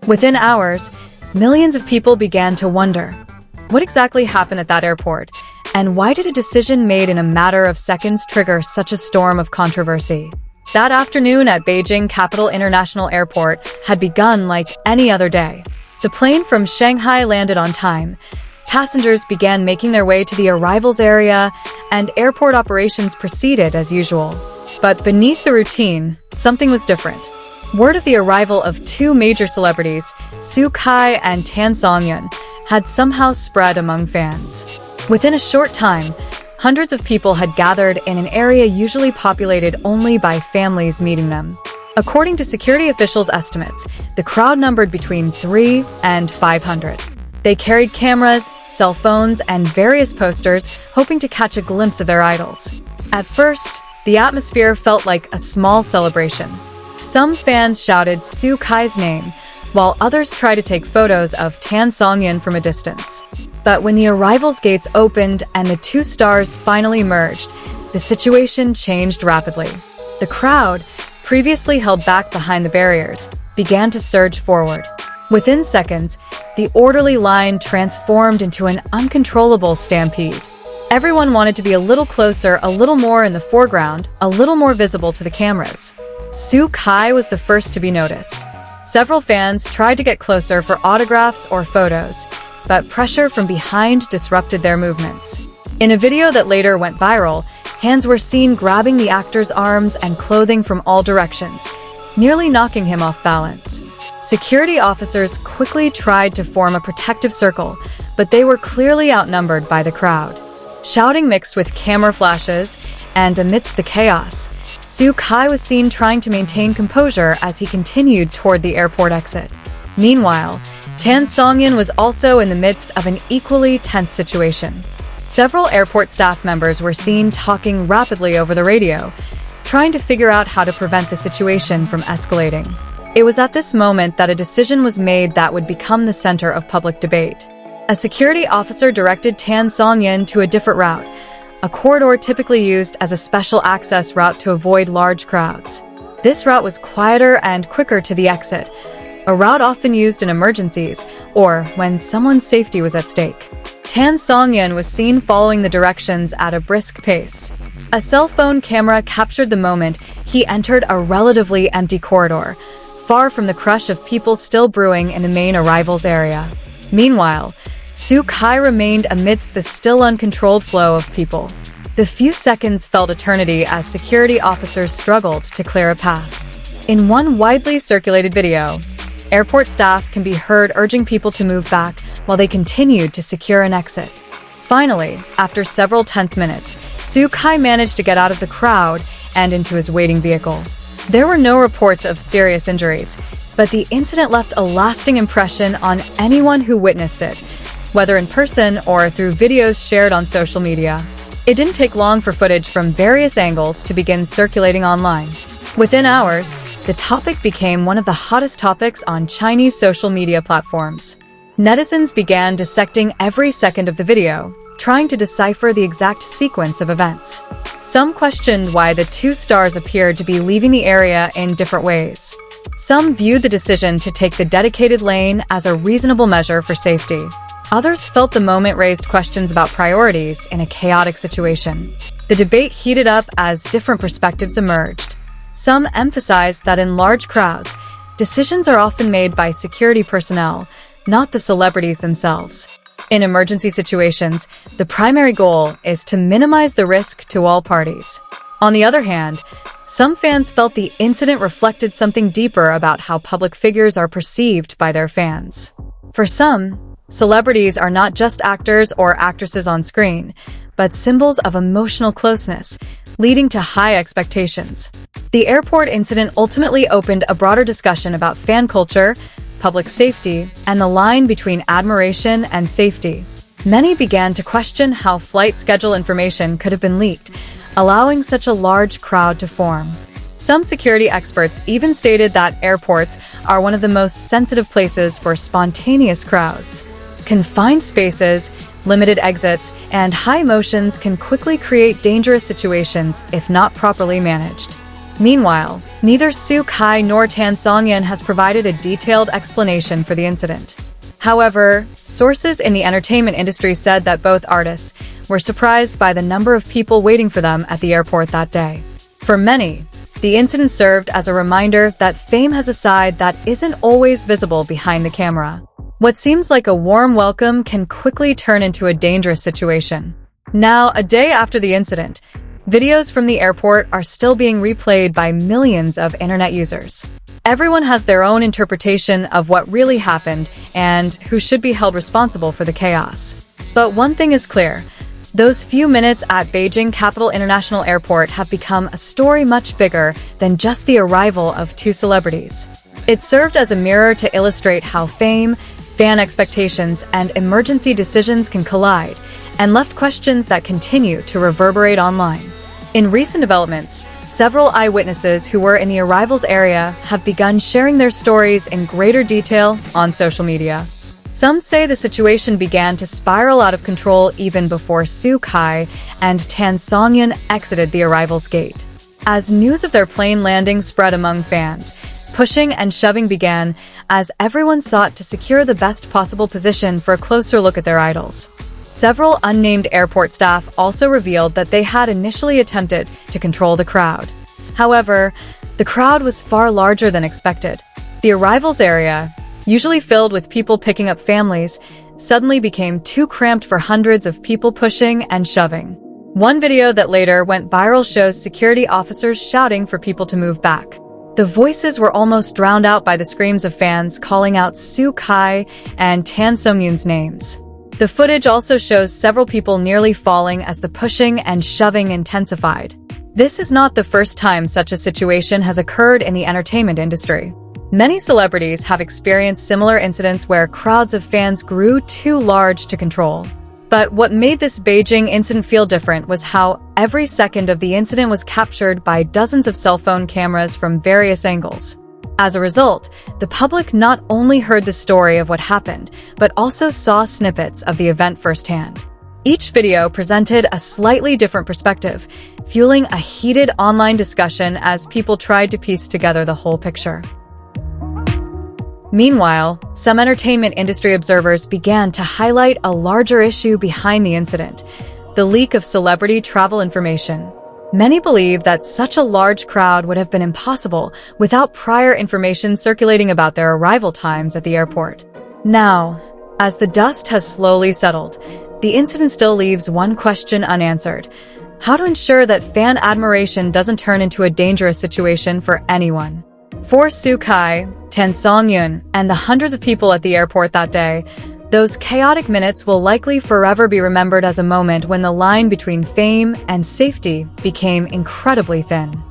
Within hours, millions of people began to wonder, what exactly happened at that airport, and why did a decision made in a matter of seconds trigger such a storm of controversy? That afternoon at Beijing Capital International Airport had begun like any other day. The plane from Shanghai landed on time. Passengers began making their way to the arrivals area, and airport operations proceeded as usual. But beneath the routine, something was different. Word of the arrival of two major celebrities, Su Kai and Tan Songyun, had somehow spread among fans. Within a short time, hundreds of people had gathered in an area usually populated only by families meeting them. According to security officials' estimates, the crowd numbered between 300 and 500. They carried cameras, cell phones, and various posters, hoping to catch a glimpse of their idols. At first, the atmosphere felt like a small celebration. Some fans shouted Su Kai's name, while others tried to take photos of Tan Songyun from a distance. But when the arrivals gates opened and the two stars finally merged, the situation changed rapidly. The crowd, previously held back behind the barriers, began to surge forward. Within seconds, the orderly line transformed into an uncontrollable stampede. Everyone wanted to be a little closer, a little more in the foreground, a little more visible to the cameras. Su Kai was the first to be noticed. Several fans tried to get closer for autographs or photos, but pressure from behind disrupted their movements. In a video that later went viral, hands were seen grabbing the actor's arms and clothing from all directions, nearly knocking him off balance. Security officers quickly tried to form a protective circle, but they were clearly outnumbered by the crowd. Shouting mixed with camera flashes, and amidst the chaos, Su Kai was seen trying to maintain composure as he continued toward the airport exit. Meanwhile, Tan Songyun was also in the midst of an equally tense situation. Several airport staff members were seen talking rapidly over the radio, trying to figure out how to prevent the situation from escalating. It was at this moment that a decision was made that would become the center of public debate. A security officer directed Tan Songyun to a different route, a corridor typically used as a special access route to avoid large crowds. This route was quieter and quicker to the exit, a route often used in emergencies or when someone's safety was at stake. Tan Songyun was seen following the directions at a brisk pace. A cell phone camera captured the moment he entered a relatively empty corridor, far from the crush of people still brewing in the main arrivals area. Meanwhile, Su Kai remained amidst the still uncontrolled flow of people. The few seconds felt eternity as security officers struggled to clear a path. In one widely circulated video, airport staff can be heard urging people to move back while they continued to secure an exit. Finally, after several tense minutes, Su Kai managed to get out of the crowd and into his waiting vehicle. There were no reports of serious injuries, but the incident left a lasting impression on anyone who witnessed it, whether in person or through videos shared on social media. It didn't take long for footage from various angles to begin circulating online. Within hours, the topic became one of the hottest topics on Chinese social media platforms. Netizens began dissecting every second of the video, trying to decipher the exact sequence of events. Some questioned why the two stars appeared to be leaving the area in different ways. Some viewed the decision to take the dedicated lane as a reasonable measure for safety. Others felt the moment raised questions about priorities in a chaotic situation. The debate heated up as different perspectives emerged. Some emphasized that in large crowds, decisions are often made by security personnel, not the celebrities themselves. In emergency situations, the primary goal is to minimize the risk to all parties. On the other hand, some fans felt the incident reflected something deeper about how public figures are perceived by their fans. For some, celebrities are not just actors or actresses on screen, but symbols of emotional closeness, leading to high expectations. The airport incident ultimately opened a broader discussion about fan culture, public safety, and the line between admiration and safety. Many began to question how flight schedule information could have been leaked, allowing such a large crowd to form. Some security experts even stated that airports are one of the most sensitive places for spontaneous crowds. Confined spaces, limited exits, and high emotions can quickly create dangerous situations if not properly managed. Meanwhile, neither Su Kai nor Songyun has provided a detailed explanation for the incident. However, sources in the entertainment industry said that both artists were surprised by the number of people waiting for them at the airport that day. For many, the incident served as a reminder that fame has a side that isn't always visible behind the camera. What seems like a warm welcome can quickly turn into a dangerous situation. Now, a day after the incident, videos from the airport are still being replayed by millions of internet users. Everyone has their own interpretation of what really happened and who should be held responsible for the chaos. But one thing is clear. Those few minutes at Beijing Capital International Airport have become a story much bigger than just the arrival of two celebrities. It served as a mirror to illustrate how fame, fan expectations, and emergency decisions can collide, and left questions that continue to reverberate online. In recent developments, several eyewitnesses who were in the arrivals area have begun sharing their stories in greater detail on social media. Some say the situation began to spiral out of control even before Su Kai and Songyun exited the arrivals gate. As news of their plane landing spread among fans, pushing and shoving began as everyone sought to secure the best possible position for a closer look at their idols. Several unnamed airport staff also revealed that they had initially attempted to control the crowd. However, the crowd was far larger than expected. The arrivals area, usually filled with people picking up families, suddenly became too cramped for hundreds of people pushing and shoving. One video that later went viral shows security officers shouting for people to move back. The voices were almost drowned out by the screams of fans calling out Su Kai and Songyun's names. The footage also shows several people nearly falling as the pushing and shoving intensified. This is not the first time such a situation has occurred in the entertainment industry. Many celebrities have experienced similar incidents where crowds of fans grew too large to control. But what made this Beijing incident feel different was how every second of the incident was captured by dozens of cell phone cameras from various angles. As a result, the public not only heard the story of what happened, but also saw snippets of the event firsthand. Each video presented a slightly different perspective, fueling a heated online discussion as people tried to piece together the whole picture. Meanwhile, some entertainment industry observers began to highlight a larger issue behind the incident: the leak of celebrity travel information. Many believe that such a large crowd would have been impossible without prior information circulating about their arrival times at the airport. Now, as the dust has slowly settled, the incident still leaves one question unanswered: how to ensure that fan admiration doesn't turn into a dangerous situation for anyone. For Su Kai, Songyun, and the hundreds of people at the airport that day, those chaotic minutes will likely forever be remembered as a moment when the line between fame and safety became incredibly thin.